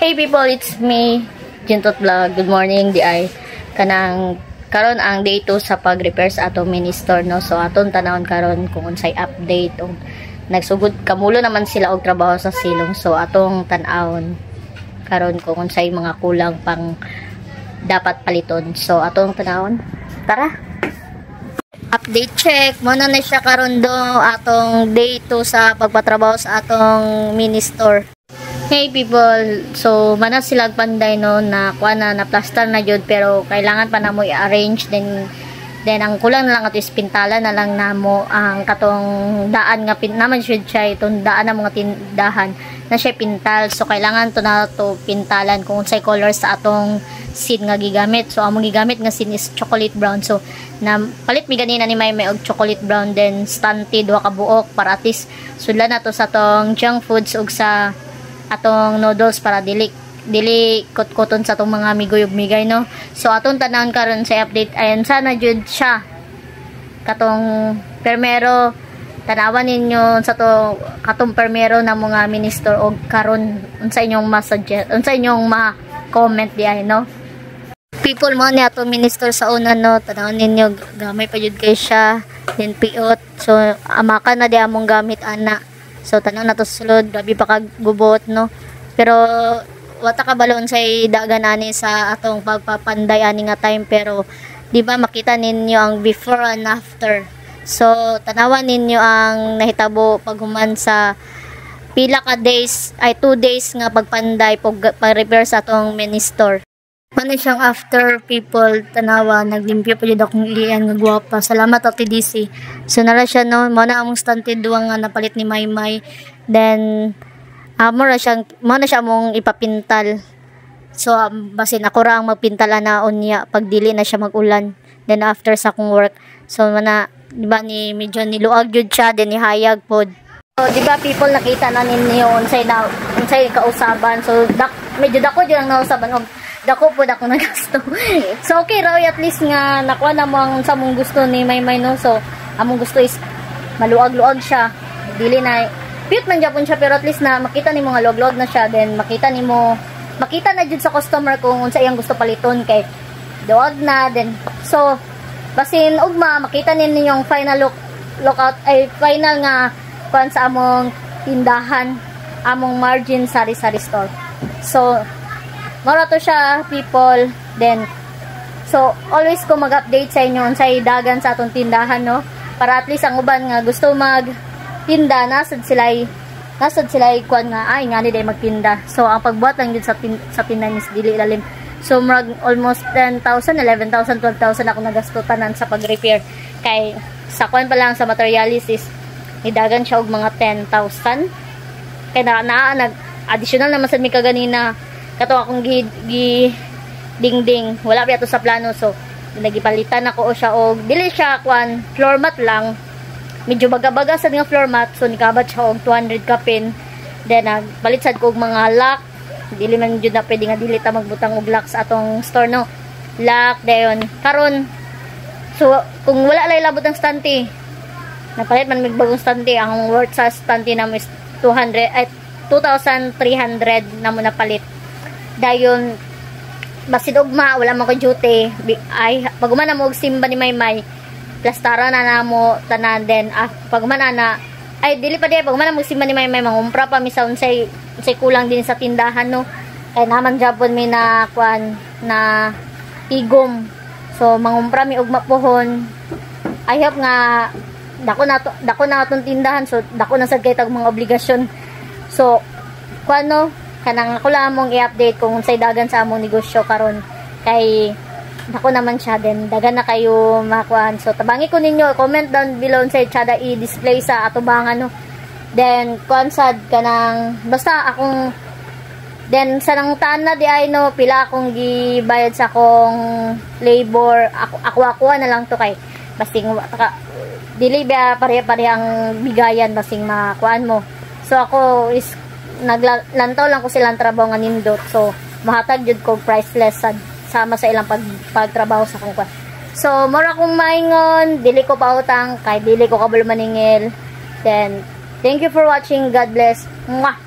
Hey people, it's me, Jintot Vlog. Good morning, di ay kanang karon ang day 2 sa pag-repair sa atong mini store, no. So aton tanawon karon kung unsay update o nagsugod kamulo naman sila og trabaho sa silong. So atong tan-awon karon kung unsay mga kulang pang dapat paliton. So atong tanawon. Tara. Update check. Muna na siya karon do atong day 2 sa pagpatrabaho sa atong mini store. Hey people, so manas sila panday no na kuha na plaster na jud pero kailangan pa namo i-arrange then ang kulang na lang ato is pintala na lang namo ang katong daan nga naman siya itong daan ng mga tindahan na siya pintal, so kailangan to na to pintalan kung unsay color sa atong scene nga gigamit. So among gigamit nga scene is chocolate brown, so na palit mi ganina ni may og chocolate brown then stunted wa ka buok para at least sudlan na to sa tong junk foods ug sa atong noodles para dili kot-koton sa atong mga miguyog-migay, no. So atong tanan karon sa update ayan sana jud siya katong permero tanawan ninyo sa to katong permero na mga minister og karon unsa inyong ma-suggest, unsa inyong ma-comment di ay, no. People mo ni atong minister sa una, no, tanawon ninyo gamay pa jud kay siya din piot, so amaka na di among gamit ana. So tanong na to sulod, grabe pa kagubot, no. Pero wata ka balon say dagan ani sa atong pagpapanday ani nga time, pero di ba makita ninyo ang before and after. So tanawan ninyo ang nahitabo paghuman sa pila ka days ay 2 days nga pagpanday pag-repair sa atong mini store. Mano siyang after, people, tanawa naglimpyo pa jud akong ilian nga gwapa. Salamat at TDC. So nara siya, no, mo na among stunted duwa nga napalit ni Maymay. Then mo na siya mong ipapintal. So basin ako ra ang magpintala na unya pag dili na siya magulan. Then after sa akong work, so mana di ba ni medyo niluag jud siya then nihayag pod. So di ba people, nakita na ninyo unsay kausaban. So medyo dako jud ang nausaban og dako po dako na gasto. So okay raw at least nga nakuha na mo ang sa mong gusto ni Maymay, no. So among gusto is maluag-luag siya, dili na cute man japon siya, pero at least na makita nimo nga luag-luag na siya, then makita na jud sa customer kung unsa iyang gusto paliton kay duag na. Then so basin ugma makita ninyo yung final lookout ay final nga kuan sa among tindahan, among margin sari-sari store. So mara to siya, people. Then so always ko mag-update sa inyo unsay dagan sa atong tindahan, no, para at least ang uban nga gusto magtinda nasad sila kuan nga ay nga ni day magtinda. So ang pagbuhat lang jud sa tindahan is dili lalim. So almost 10,000, 11,000, 12,000 ako nagasto tanan sa pag-repair kay sa kuan pa lang sa materials is nidagan siya og mga 10,000 kay nag additional naman sad mi kaganina kato akong dingding wala pa ito sa plano. So nagipalitan ako siya og dili siya kuan floor mat lang, medyo baga-baga sad nga floor mat, so nikabat siya og 200 ka pin. Then nagpalit sad ko og mga lock, dili man jud na pwede nga dili ta magbutang og lock sa atong store, no. Lock dayon karon, so kung wala lay labot ang stante napalit man mig bagong stante, ang worth sa stante namo is 2,300 na mo napalit. Dayon basid ugma wala man ko duty ay paguma na mo og simba ni Maymay plastara na namo tanan. Then paguma na ay dili pa di paguma na mo simba ni Maymay mangumpra pa mi sa unsay kulang din sa tindahan, no, kay naman japon mi na kuan na tigom. So mangumpra mi ugma pohon, I hope nga dako na atong tindahan, so dako na sad kay tag mga obligasyon. So kuan, no, kanang ako lang mong i-update kung unsay dagan sa among negosyo karon kay dako naman siya, then dagan na kayo makuan. So tabangi ko ninyo, comment down below unsay tsada i-display sa atubangan, no. Then kuan sad kanang basta akong then sa nang tana di ay, no, pila akong gibayad sa akong labor, ako na lang to kay basing dili ba pareha ang bigayan basing makuan mo. So ako is naglantaw lang ko silang trabaho nga nindot, so mahatag jud ko priceless sama sa ilang pagtrabaho sa kong. So mura kong maingon, dili ko pautang kay dili ko kabalo maningil. Then thank you for watching, God bless. Mwah!